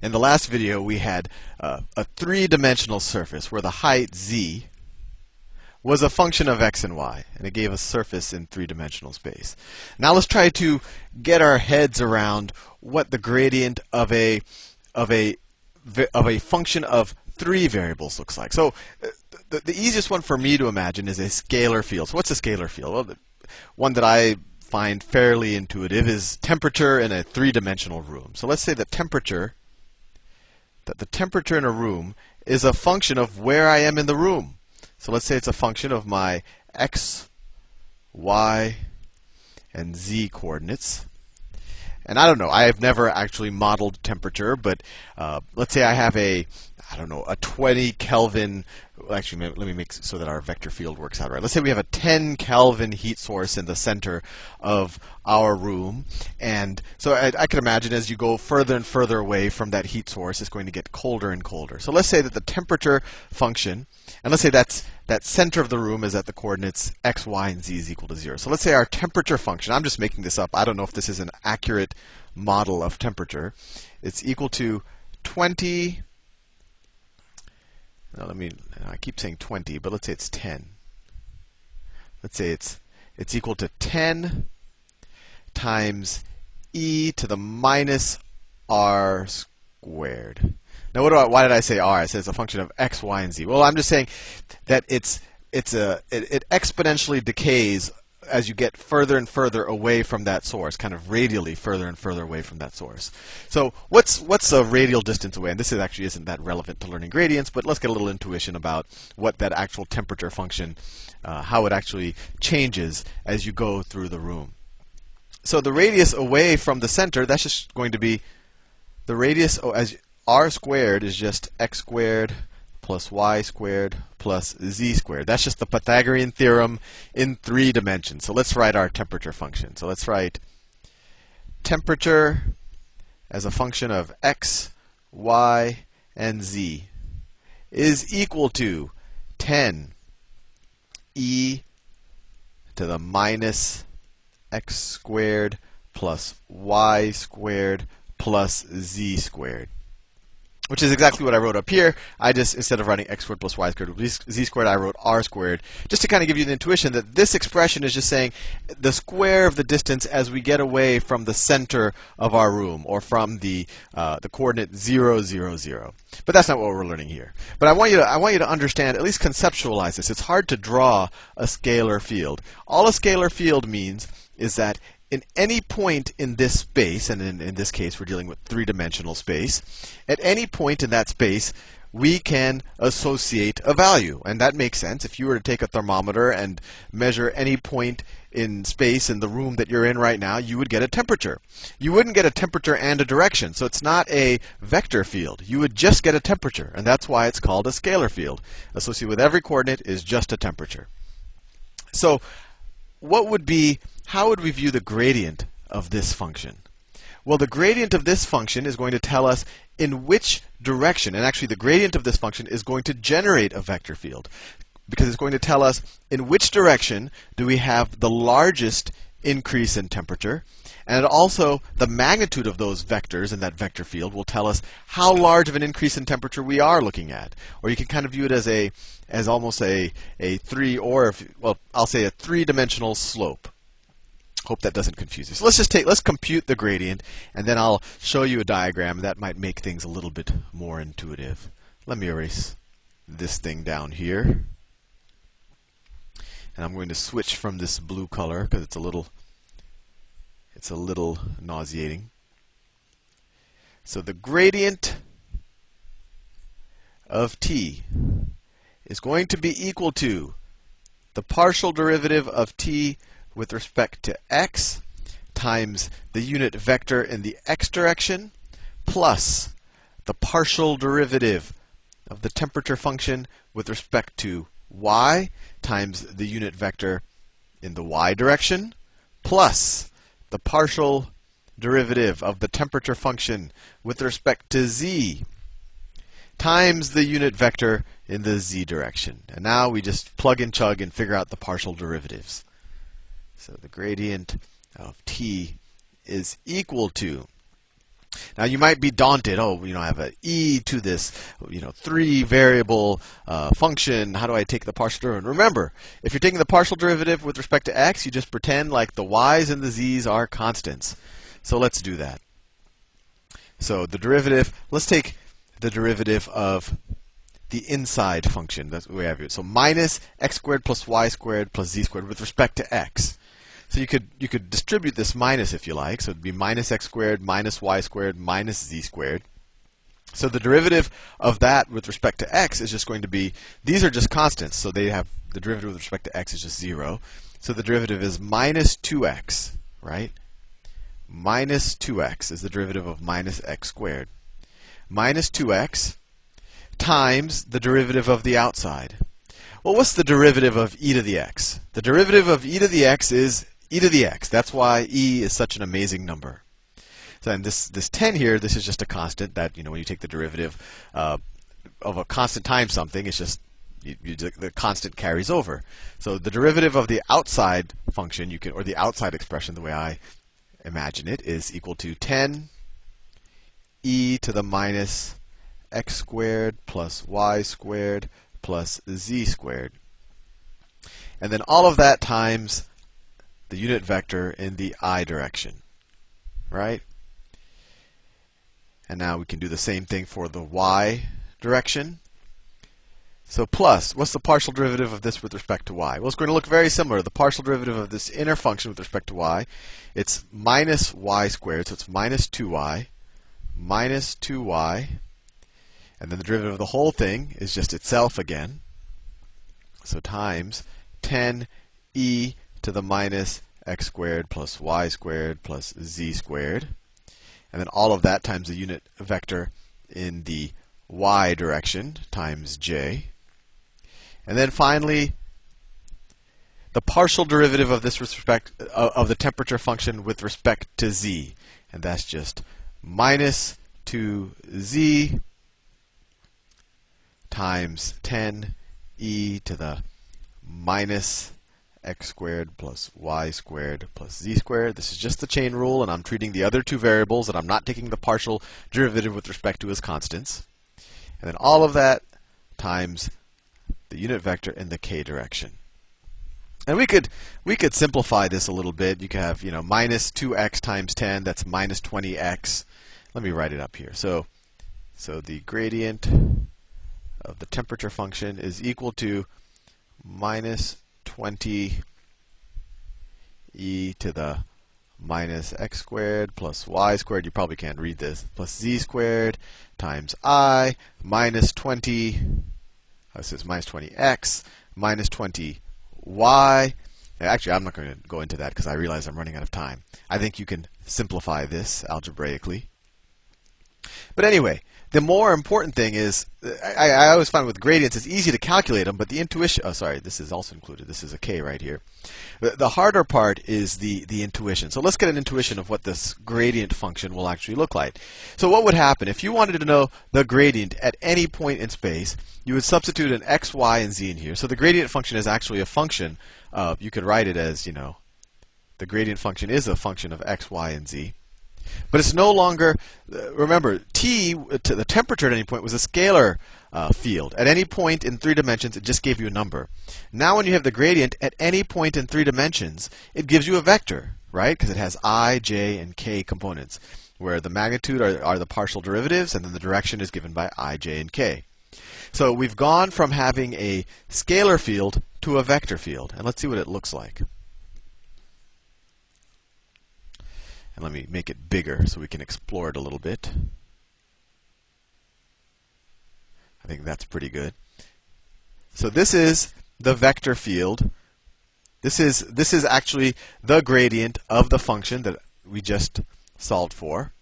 In the last video, we had a three-dimensional surface where the height z was a function of x and y, and it gave us surface in three-dimensional space. Now let's try to get our heads around what the gradient of a function of three variables looks like. So the easiest one for me to imagine is a scalar field. So what's a scalar field? Well, one that I find fairly intuitive is temperature in a three-dimensional room. So let's say that the temperature in a room is a function of where I am in the room. So let's say it's a function of my x, y, and z coordinates. And I don't know, I have never actually modeled temperature, but let's say I have a 20 Kelvin, actually let me make so that our vector field works out right. Let's say we have a 10 Kelvin heat source in the center of our room. And so I can imagine as you go further and further away from that heat source, it's going to get colder and colder. So let's say that the temperature function, and let's say that center of the room is at the coordinates x, y, and z is equal to 0. So let's say our temperature function, I'm just making this up, I don't know if this is an accurate model of temperature, it's equal to 20. Now I keep saying 20, but let's say it's 10. Let's say it's equal to 10 times e to the minus r squared. Now why did I say r? I said it's a function of x, y, and z. Well, I'm just saying that it exponentially decays as you get further and further away from that source, kind of radially further and further away from that source. So what's a radial distance away? And this actually isn't that relevant to learning gradients, but let's get a little intuition about what that actual temperature function, how it actually changes as you go through the room. So the radius away from the center, that's just going to be the radius as r squared is just x squared plus y squared plus z squared. That's just the Pythagorean theorem in 3 dimensions. So let's write our temperature function. So let's write temperature as a function of x, y, and z is equal to 10 e to the minus x squared plus y squared plus z squared. Which is exactly what I wrote up here. I just, instead of writing x squared plus y squared plus z squared, I wrote r squared. Just to kind of give you the intuition that this expression is just saying the square of the distance as we get away from the center of our room, or from the coordinate 0, 0, 0. But that's not what we're learning here. But I want you to understand, at least conceptualize this. It's hard to draw a scalar field. All a scalar field means is that in any point in this space, and in this case we're dealing with three-dimensional space, at any point in that space we can associate a value. And that makes sense. If you were to take a thermometer and measure any point in space in the room that you're in right now, you would get a temperature. You wouldn't get a temperature and a direction, so it's not a vector field. You would just get a temperature, and that's why it's called a scalar field. Associated with every coordinate is just a temperature. So how would we view the gradient of this function? Well, the gradient of this function is going to tell us in which direction, and actually the gradient of this function is going to generate a vector field, because it's going to tell us in which direction do we have the largest increase in temperature, and also the magnitude of those vectors in that vector field will tell us how large of an increase in temperature we are looking at. Or you can kind of view it as almost a three-dimensional slope. Hope that doesn't confuse you. So let's compute the gradient, and then I'll show you a diagram that might make things a little bit more intuitive. Let me erase this thing down here. And I'm going to switch from this blue color because it's a little nauseating. So the gradient of t is going to be equal to the partial derivative of t with respect to x times the unit vector in the x direction plus the partial derivative of the temperature function with respect to y times the unit vector in the y direction plus the partial derivative of the temperature function with respect to z times the unit vector in the z direction. And now we just plug and chug and figure out the partial derivatives. So the gradient of t is equal to Now you might be daunted. Oh, I have an e to this, 3-variable function. How do I take the partial derivative? Remember, if you're taking the partial derivative with respect to x, you just pretend like the y's and the z's are constants. So let's do that. So the derivative, let's take the derivative of the inside function. That's what we have here. So minus x squared plus y squared plus z squared with respect to x. So you could distribute this minus if you like. So it'd be minus x squared minus y squared minus z squared. So the derivative of that with respect to x is just going to be, these are just constants, so they have, the derivative with respect to x is just 0. So the derivative is minus 2x, right? Minus 2x is the derivative of minus x squared. Minus 2x times the derivative of the outside. Well, what's the derivative of e to the x? The derivative of e to the x is e to the x. That's why e is such an amazing number. So and this 10 here, this is just a constant that, when you take the derivative of a constant times something, it's just the constant carries over. So the derivative of the outside function, or the outside expression, the way I imagine it, is equal to 10 e to the minus x squared plus y squared plus z squared. And then all of that times the unit vector in the I direction, right? And now we can do the same thing for the y direction. So plus, what's the partial derivative of this with respect to y? Well, it's going to look very similar. The partial derivative of this inner function with respect to y, it's minus y squared, so it's minus 2y, and then the derivative of the whole thing is just itself again. So times 10 e to the minus x squared plus y squared plus z squared. And then all of that times the unit vector in the y direction times j. And then finally, the partial derivative of this of the temperature function with respect to z. And that's just minus 2z times 10 e to the minus x squared plus y squared plus z squared. This is just the chain rule, and I'm treating the other two variables that I'm not taking the partial derivative with respect to as constants. And then all of that times the unit vector in the k direction. And we could simplify this a little bit. You could have, minus 2x times 10, that's minus 20x. Let me write it up here. So the gradient of the temperature function is equal to minus 20 e to the minus x squared plus y squared, you probably can't read this, plus z squared times I minus 20, this is minus 20x minus 20y. Actually, I'm not going to go into that because I realize I'm running out of time. I think you can simplify this algebraically. But anyway, the more important thing is, I always find with gradients it's easy to calculate them, but the intuition, oh sorry, this is also included, this is a k right here. The harder part is the intuition. So let's get an intuition of what this gradient function will actually look like. So what would happen if you wanted to know the gradient at any point in space? You would substitute an x, y, and z in here. So the gradient function is actually a function of, you could write it as, the gradient function is a function of x, y, and z. But it's no longer, remember, t, to the temperature at any point, was a scalar field. At any point in 3 dimensions, it just gave you a number. Now when you have the gradient, at any point in 3 dimensions, it gives you a vector, right? Because it has I, j, and k components, where the magnitude are the partial derivatives, and then the direction is given by I, j, and k. So we've gone from having a scalar field to a vector field. And let's see what it looks like. And let me make it bigger so we can explore it a little bit. I think that's pretty good. So this is the vector field. This is actually the gradient of the function that we just solved for.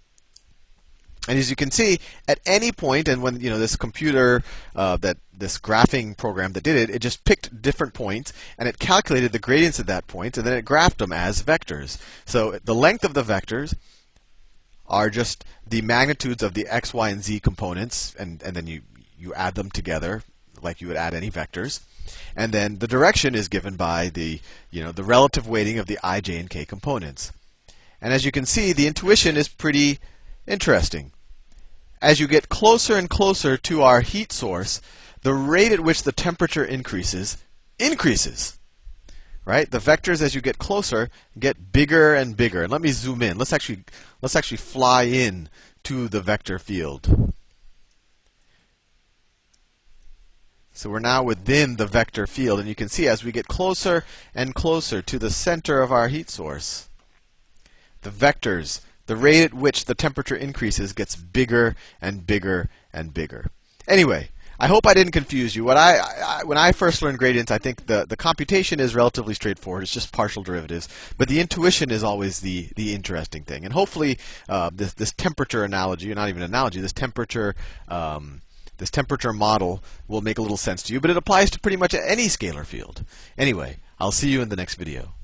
And as you can see, at any point, and when this computer, this graphing program that did it, it just picked different points and it calculated the gradients at that point, and then it graphed them as vectors. So the length of the vectors are just the magnitudes of the x, y, and z components, and then you add them together like you would add any vectors. And then the direction is given by the the relative weighting of the I, j, and k components. And as you can see, the intuition is pretty Interesting. As you get closer and closer to our heat source, the rate at which the temperature increases, right? The vectors as you get closer get bigger and bigger. And let me zoom in. Let's actually fly in to the vector field. So we're now within the vector field, and you can see as we get closer and closer to the center of our heat source, the vectors, the rate at which the temperature increases gets bigger and bigger and bigger. Anyway, I hope I didn't confuse you. When I first learned gradients, I think the computation is relatively straightforward. It's just partial derivatives. But the intuition is always the interesting thing. And hopefully this temperature analogy, or not even analogy, this temperature model will make a little sense to you. But it applies to pretty much any scalar field. Anyway, I'll see you in the next video.